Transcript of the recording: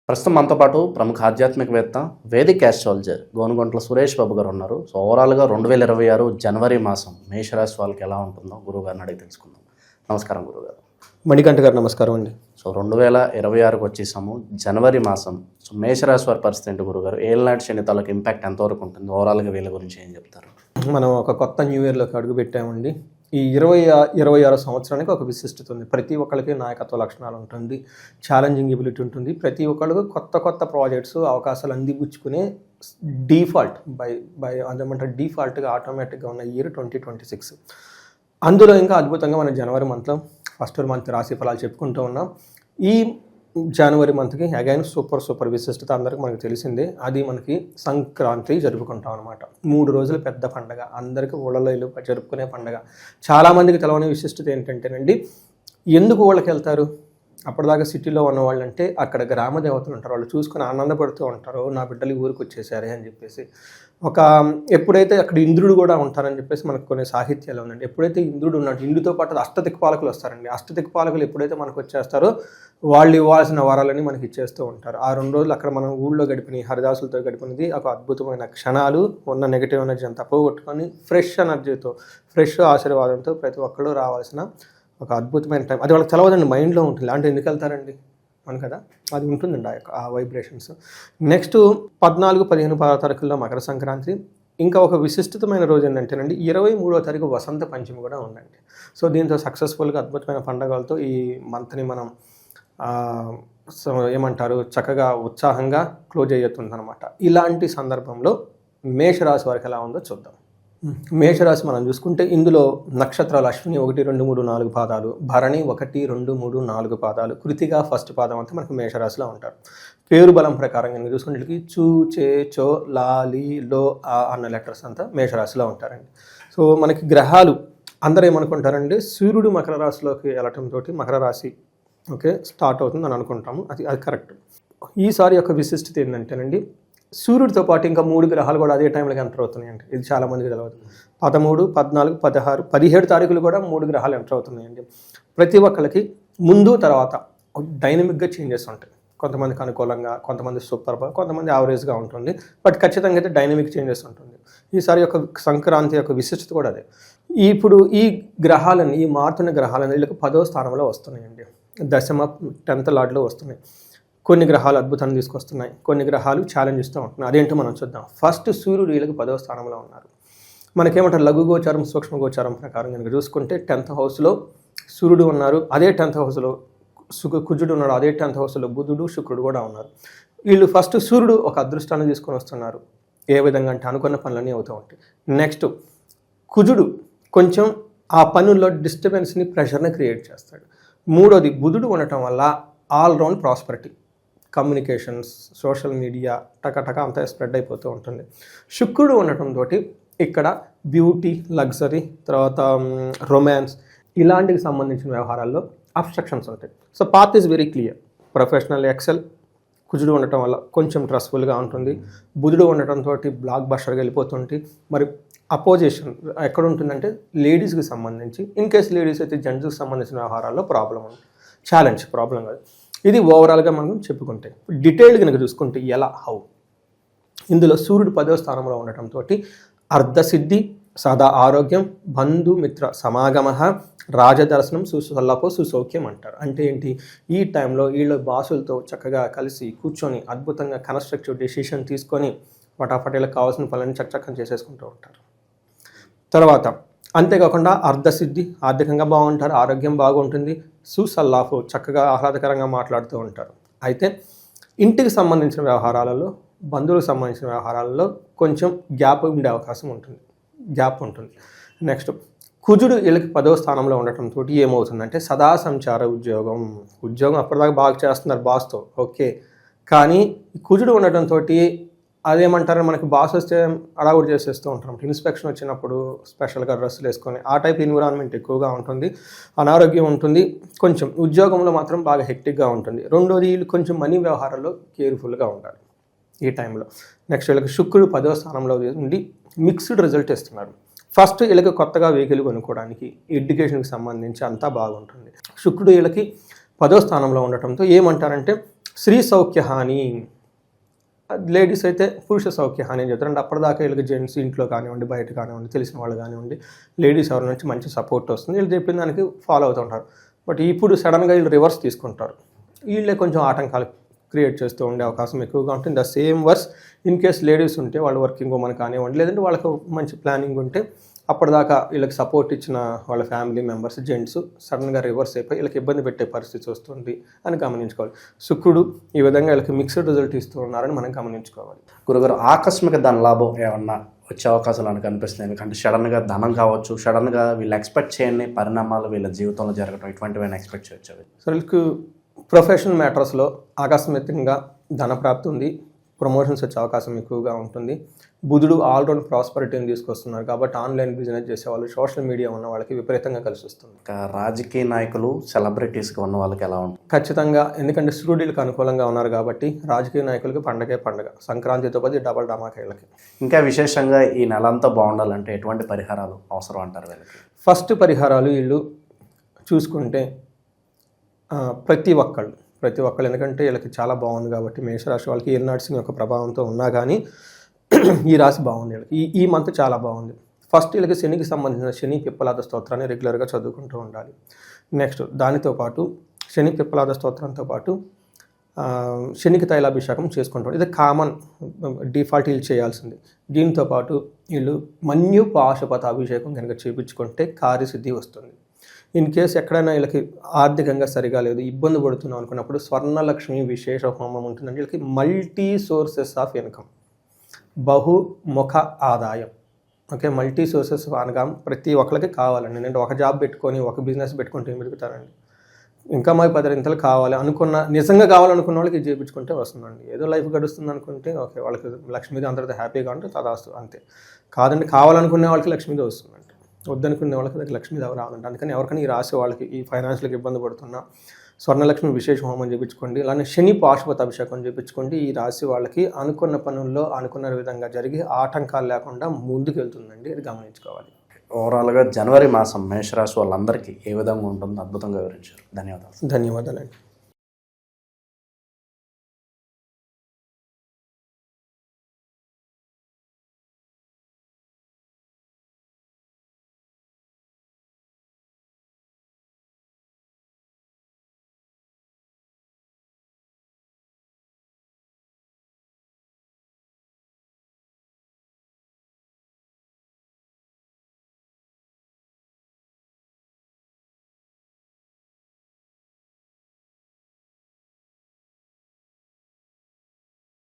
ప్రస్తుతం మనతో పాటు ప్రముఖ ఆధ్యాత్మికవేత్త వేదిక్ ఆస్ట్రాలజర్ గోనుగొంట్ల సురేష్ బాబు గారు ఉన్నారు. సో ఓవరాల్గా 2026 జనవరి మాసం మేషరాశి వాళ్ళకి ఎలా ఉంటుందో గురువుగారిని అడిగి తెలుసుకుందాం. నమస్కారం గురువుగారు. మణికంఠ గారు నమస్కారం అండి. సో 2026కి వచ్చేసాము, జనవరి మాసం. సో మేషరాశి వారి పరిస్థితి ఏంటి గురువుగారు? ఏళ్ళనాటి శని తాలూకు ఇంపాక్ట్ ఎంతవరకు ఉంటుంది? ఓవరాల్గా వీళ్ళ గురించి ఏం చెప్తారు? మనం ఒక కొత్త న్యూ ఇయర్లోకి అడుగు పెట్టామండి. ఈ 2026 సంవత్సరానికి ఒక విశిష్టత ఉంది. ప్రతి ఒక్కరికి నాయకత్వ లక్షణాలు ఉంటుంది, ఛాలెంజింగ్ ఎబిలిటీ ఉంటుంది. ప్రతి ఒక్కరికి కొత్త ప్రాజెక్ట్స్ అవకాశాలు అందిపుచ్చుకునే డిఫాల్ట్ అదేమంటారు డిఫాల్ట్గా ఆటోమేటిక్గా ఉన్న ఇయర్ 2026. అందులో ఇంకా అద్భుతంగా మన జనవరి మంత్లో ఫస్ట్ మంత్ రాశి ఫలాలు చెప్పుకుంటూ ఉన్నాం. ఈ జనవరి మంత్కి అగైన్ సూపర్ విశిష్టత అందరికీ మనకు తెలిసిందే. అది మనకి సంక్రాంతి జరుపుకుంటాం అనమాట. 3 రోజుల పెద్ద పండగ, అందరికీ ఊళ్ళలో ఇల్లు జరుపుకునే పండగ. చాలామందికి తెలవని విశిష్టత ఏంటంటేనండి, ఎందుకు ఊళ్ళకి వెళ్తారు? అప్పటిదాకా సిటీలో ఉన్న వాళ్ళంటే అక్కడ గ్రామ దేవతలు ఉంటారు, వాళ్ళు చూసుకుని ఆనందపడుతూ ఉంటారు, నా బిడ్డలు ఊరికి వచ్చేసారే అని చెప్పేసి. ఎప్పుడైతే అక్కడ ఇంద్రుడు కూడా ఉంటారని చెప్పేసి మనకు కొన్ని సాహిత్యాలు ఉందండి. ఎప్పుడైతే ఇంద్రుడు ఉన్నాడు, ఇంద్రుడితో పాటు అష్టదిక్పాలకులు వస్తారండి. అష్టదిక్పాలకులు ఎప్పుడైతే మనకు వచ్చేస్తారో వాళ్ళు ఇవ్వాల్సిన వరాలని మనకి ఇచ్చేస్తూ ఉంటారు. ఆ 2 రోజులు అక్కడ మనం ఊళ్ళో గడిపిన హరిదాసులతో గడిపినది ఒక అద్భుతమైన క్షణాలు. ఉన్న నెగిటివ్ ఎనర్జీ అంతా పోగొట్టుకొని ఫ్రెష్ ఎనర్జీతో, ఫ్రెష్ ఆశీర్వాదంతో ప్రతి ఒక్కళ్ళు రావాల్సిన ఒక అద్భుతమైన టైం. అది వాళ్ళకి తెలవదండి, మైండ్లో ఉంటుంది. అంటే ఎందుకు వెళ్తారండి మన కదా, అది ఉంటుందండి ఆ వైబ్రేషన్స్. నెక్స్ట్ 14, 15, 16 తారీఖుల్లో మకర సంక్రాంతి. ఇంకా ఒక విశిష్టమైన రోజు ఏంటంటేనండి 23వ తారీఖు వసంత పంచమి కూడా ఉందండి. సో దీంతో సక్సెస్ఫుల్గా అద్భుతమైన పండుగలతో ఈ మంత్ని మనం ఏమంటారు చక్కగా ఉత్సాహంగా క్లోజ్ అయ్యేస్తుందన్నమాట. ఇలాంటి సందర్భంలో మేషరాశి వారికి ఎలా ఉందో చూద్దాం. మేషరాశి మనం చూసుకుంటే ఇందులో నక్షత్రాలు అశ్విని 1, 2, 3, 4 పాదాలు, భరణి 1, 2, 3, 4 పాదాలు, కృతిగా ఫస్ట్ పాదం అంతా మనకు మేషరాశిలో ఉంటారు. పేరు బలం ప్రకారంగా మీరు చూసుకుంటే చూ, చే, చో, లా, లీ, లో, ఆ అన్న లెటర్స్ అంతా మేషరాశిలో ఉంటారండి. సో మనకి గ్రహాలు అందరూ ఏమనుకుంటారండి, సూర్యుడు మకర రాశిలోకి వెళ్ళటంతో మకర రాశి స్టార్ట్ అవుతుంది అని అనుకుంటాము. అది కరెక్ట్. ఈసారి యొక్క విశిష్టత ఏంటంటేనండి, సూర్యుడితో పాటు ఇంకా 3 గ్రహాలు కూడా అదే టైంలో ఎంటర్ అవుతున్నాయండి. ఇది చాలామందికి తెలియదు. 13, 14, 16, 17 తారీఖులు కూడా 3 గ్రహాలు ఎంటర్ అవుతున్నాయండి. ప్రతి ఒక్కరికి ముందు తర్వాత డైనమిక్గా చేంజెస్ ఉంటాయి. కొంతమందికి అనుకూలంగా, కొంతమంది సూపర్గా, కొంతమంది యావరేజ్గా ఉంటుంది. బట్ ఖచ్చితంగా అయితే డైనమిక్ చేంజెస్ ఉంటుంది. ఈసారి యొక్క సంక్రాంతి యొక్క విశిష్టత కూడా అదే. ఇప్పుడు ఈ గ్రహాలని, ఈ మారుతున్న గ్రహాలని వీళ్ళకి 10వ స్థానంలో వస్తున్నాయండి. దశమ 10th లార్డ్లో వస్తున్నాయి. కొన్ని గ్రహాలు అద్భుతాన్ని తీసుకొస్తున్నాయి, కొన్ని గ్రహాలు ఛాలెంజ్ ఇస్తూ ఉంటున్నాయి. అదేంటో మనం చూద్దాం. ఫస్ట్ సూర్యుడు వీళ్ళకి 10వ స్థానంలో ఉన్నారు. మనకేమంటారు లఘు గోచారం, సూక్ష్మ గోచారం ప్రకారం కనుక చూసుకుంటే 10th హౌస్లో సూర్యుడు ఉన్నారు, అదే 10th హౌస్లో కుజుడు ఉన్నాడు, అదే 10th హౌస్లో బుధుడు, శుక్రుడు కూడా ఉన్నారు. వీళ్ళు ఫస్ట్ సూర్యుడు ఒక అదృష్టాన్ని తీసుకొని వస్తున్నారు. ఏ విధంగా అంటే అనుకున్న పనులన్నీ అవుతూ ఉంటాయి. నెక్స్ట్ కుజుడు కొంచెం ఆ పనుల్లో డిస్టర్బెన్స్ని, ప్రెషర్ని క్రియేట్ చేస్తాడు. మూడోది బుధుడు ఉండటం వల్ల all round prosperity, communications, social media టక అంతా స్ప్రెడ్ అయిపోతూ ఉంటుంది. శుక్రుడు ఉండటంతో ఇక్కడ బ్యూటీ, లగ్జరీ, తర్వాత రొమాన్స్ ఇలాంటికి సంబంధించిన వ్యవహారాల్లో అబ్స్ట్రక్షన్స్ ఉంటాయి. So path is very clear. Professional excel. కుజుడు ఉండటం వల్ల కొంచెం స్ట్రెస్ఫుల్గా ఉంటుంది. బుధుడు ఉండటంతో బ్లాక్ బస్టర్గా వెళ్ళిపోతుంది. మరి అపోజిషన్ ఎక్కడ ఉంటుందంటే లేడీస్కి సంబంధించి, ఇన్ కేస్ లేడీస్ అయితే జెంట్స్కి సంబంధించిన వ్యవహారాల్లో ప్రాబ్లం ఉంది, ప్రాబ్లం కాదు. ఇది ఓవరాల్గా మనం చెప్పుకుంటే. డీటెయిల్డ్ కనుక చూసుకుంటే ఇందులో సూర్యుడు 10వ స్థానంలో ఉండటంతో అర్ధసిద్ధి, సదా ఆరోగ్యం, బంధుమిత్ర సమాగమ, రాజదర్శనం, సుసౌఖ్యం అంటారు. అంటే ఏంటి, ఈ టైంలో వీళ్ళ బాసులతో చక్కగా కలిసి కూర్చొని అద్భుతంగా కన్స్ట్రక్టివ్ డెసిషన్ తీసుకొని పటాపటీలకు కావాల్సిన పనులను చక్కగా చేసేసుకుంటూ ఉంటారు. తర్వాత అంతేకాకుండా అర్ధసిద్ధి, ఆర్థికంగా బాగుంటారు, ఆరోగ్యం బాగుంటుంది, సుసల్లాఫు చక్కగా ఆహ్లాదకరంగా మాట్లాడుతూ ఉంటారు. అయితే ఇంటికి సంబంధించిన వ్యవహారాలలో, బంధువులకు సంబంధించిన వ్యవహారాలలో కొంచెం గ్యాప్ ఉండే అవకాశం ఉంటుంది, నెక్స్ట్ కుజుడు వీళ్ళకి 10వ స్థానంలో ఉండటంతో ఏమవుతుందంటే సదా సంచార ఉద్యోగం అప్పటిదాకా బాగా చేస్తున్నారు బాస్తో, ఓకే. కానీ కుజుడు ఉండటంతో అదేమంటారు, మనకి బాస్ వస్తే అడావుడు చేసేస్తూ ఉంటాం. ఇన్స్పెక్షన్ వచ్చినప్పుడు స్పెషల్గా డ్రెస్సులు వేసుకొని ఆ టైప్ ఎన్విరాన్మెంట్ ఎక్కువగా ఉంటుంది, అనారోగ్యం ఉంటుంది. కొంచెం ఉద్యోగంలో మాత్రం బాగా హెక్టిక్గా ఉంటుంది. రెండోది వీళ్ళు కొంచెం మనీ వ్యవహారాల్లో కేర్ఫుల్గా ఉండాలి ఈ టైంలో. నెక్స్ట్ వీళ్ళకి శుక్రుడు 10వ స్థానంలో ఉండి మిక్స్డ్ రిజల్ట్ ఇస్తున్నారు. ఫస్ట్ వీళ్ళకి కొత్తగా వెహికల్ కొనుక్కోవడానికి, ఎడ్యుకేషన్కి సంబంధించి అంతా బాగుంటుంది. శుక్రుడు వీళ్ళకి 10వ స్థానంలో ఉండటంతో ఏమంటారంటే స్త్రీ సౌఖ్య హాని, లేడీస్ అయితే పురుష సౌఖ్య హాని అని చెప్తారు. అంటే అప్పటిదాకా వీళ్ళకి జెంట్స్ ఇంట్లో కానివ్వండి, బయట కానివ్వండి, తెలిసిన వాళ్ళు కానివ్వండి, లేడీస్ ఎవరి నుంచి మంచి సపోర్ట్ వస్తుంది, వీళ్ళు చెప్పిన దానికి ఫాలో అవుతుంటారు. బట్ ఇప్పుడు సడన్గా వీళ్ళు రివర్స్ తీసుకుంటారు. వీళ్ళే కొంచెం ఆటంకాలు క్రియేట్ చేస్తూ ఉండే అవకాశం ఎక్కువగా ఉంటుంది. The same works in case ladies ఉంటే వాళ్ళు వర్కింగ్ ఉమెన్ కానివ్వండి, లేదంటే వాళ్ళకు మంచి ప్లానింగ్ ఉంటే అప్పటిదాకా వీళ్ళకి సపోర్ట్ ఇచ్చిన వాళ్ళ ఫ్యామిలీ మెంబర్స్ జెంట్స్ సడన్గా రివర్స్ అయిపోయి వీళ్ళకి ఇబ్బంది పెట్టే పరిస్థితి వస్తుంది అని గమనించుకోవాలి. శుక్రుడు ఈ విధంగా వీళ్ళకి మిక్స్డ్ రిజల్ట్ ఇస్తూ ఉన్నారని మనం గమనించుకోవాలి. గురుగారు, ఆకస్మిక ధన లాభం ఏమన్నా వచ్చే అవకాశాలు అని కనిపిస్తున్నాయి? ఎందుకంటే సడన్గా ధనం కావచ్చు, సడన్గా వీళ్ళు ఎక్స్పెక్ట్ చేయని పరిణామాలు వీళ్ళ జీవితంలో జరగడం, ఇటువంటివైనా ఎక్స్పెక్ట్ చేయొచ్చు. సో వీళ్ళకి ప్రొఫెషనల్ మ్యాటర్స్లో ఆకస్మికంగా ధన ప్రాప్తి ఉంది, ప్రమోషన్స్ వచ్చే అవకాశం ఎక్కువగా ఉంటుంది. బుధుడు ఆల్రౌండ్ ప్రాస్పరిటీని తీసుకొస్తున్నారు కాబట్టి ఆన్లైన్ బిజినెస్ చేసేవాళ్ళు, సోషల్ మీడియా ఉన్న వాళ్ళకి విపరీతంగా కలిసి వస్తుంది. రాజకీయ నాయకులు, సెలబ్రిటీస్కి ఉన్న వాళ్ళకి ఎలా ఉంటుంది? ఖచ్చితంగా, ఎందుకంటే సూర్యుడికి అనుకూలంగా ఉన్నారు కాబట్టి రాజకీయ నాయకులకి పండగే పండగ. సంక్రాంతితో పాటు డబల్ ధమాకాయలకి. ఇంకా విశేషంగా ఈ నెలంతా బాగుండాలంటే ఎటువంటి పరిహారాలు అవసరం అంటారు వీళ్ళకి? ఫస్ట్ పరిహారాలు వీళ్ళు చూసుకుంటే ప్రతి ఒక్కళ్ళు ఎందుకంటే వీళ్ళకి చాలా బాగుంది కాబట్టి మేషరాశి వాళ్ళకి ఏలినాటి యొక్క ప్రభావంతో ఉన్నా కానీ ఈ రాశి బాగుంది వీళ్ళకి. ఈ మంత్ చాలా బాగుంది. ఫస్ట్ వీళ్ళకి శనికి సంబంధించిన శని పిప్పలాద స్తోత్రాన్ని రెగ్యులర్గా చదువుకుంటూ ఉండాలి. నెక్స్ట్ దానితో పాటు శని పిప్పలాద స్తోత్రంతో పాటు శనికి తైలాభిషేకం చేసుకుంటారు. ఇది కామన్ డిఫాల్ట్ వీళ్ళు చేయాల్సింది. దీంతో పాటు వీళ్ళు మన్యు పాశుపత అభిషేకం కనుక చేయించుకుంటే కార్యసిద్ధి వస్తుంది. ఇన్ కేసు ఎక్కడైనా వీళ్ళకి ఆర్థికంగా సరిగా లేదు, ఇబ్బంది పడుతున్నాం అనుకున్నప్పుడు స్వర్ణలక్ష్మి విశేష హోమం ఉంటుందండి. వీళ్ళకి మల్టీ సోర్సెస్ ఆఫ్ ఇన్కమ్, బహుముఖ ఆదాయం. ఓకే, మల్టీ సోర్సెస్ అనగా ప్రతి ఒక్కరికి కావాలండి. నేను ఒక జాబ్ పెట్టుకొని ఒక బిజినెస్ పెట్టుకుంటే ఏం పెరుగుతారండి? ఇంకా మాకు 10 ఇంతలు కావాలి అనుకున్న, నిజంగా కావాలనుకున్న వాళ్ళకి చేయించుకుంటే వస్తుందండి. ఏదో లైఫ్ గడుస్తుంది అనుకుంటే ఓకే, వాళ్ళకి లక్ష్మీది అందరితో హ్యాపీగా ఉంటే తదాస్తు అంతే. కాదండి, కావాలనుకునే వాళ్ళకి లక్ష్మీది వస్తుందండి, వద్దనుకునే వాళ్ళకి దగ్గర లక్ష్మీదేవి రావాలంటే. అందుకని ఎవరికైనా ఈ రాశి వాళ్ళకి ఈ ఫైనాన్షియల్కి ఇబ్బంది పడుతున్నా స్వర్ణలక్ష్మి విశేష హోమం చేయించుకోండి, అలానే శని పాశుపత అభిషేకం చేయించుకోండి. ఈ రాశి వాళ్ళకి అనుకున్న పనుల్లో అనుకున్న విధంగా జరిగి ఆటంకాలు లేకుండా ముందుకు వెళ్తుందండి, ఇది గమనించుకోవాలి. ఓవరాల్గా జనవరి మాసం మేషరాశి వాళ్ళందరికీ ఏ విధంగా ఉంటుందో అద్భుతంగా వివరించారు. ధన్యవాదాలు. ధన్యవాదాలండి.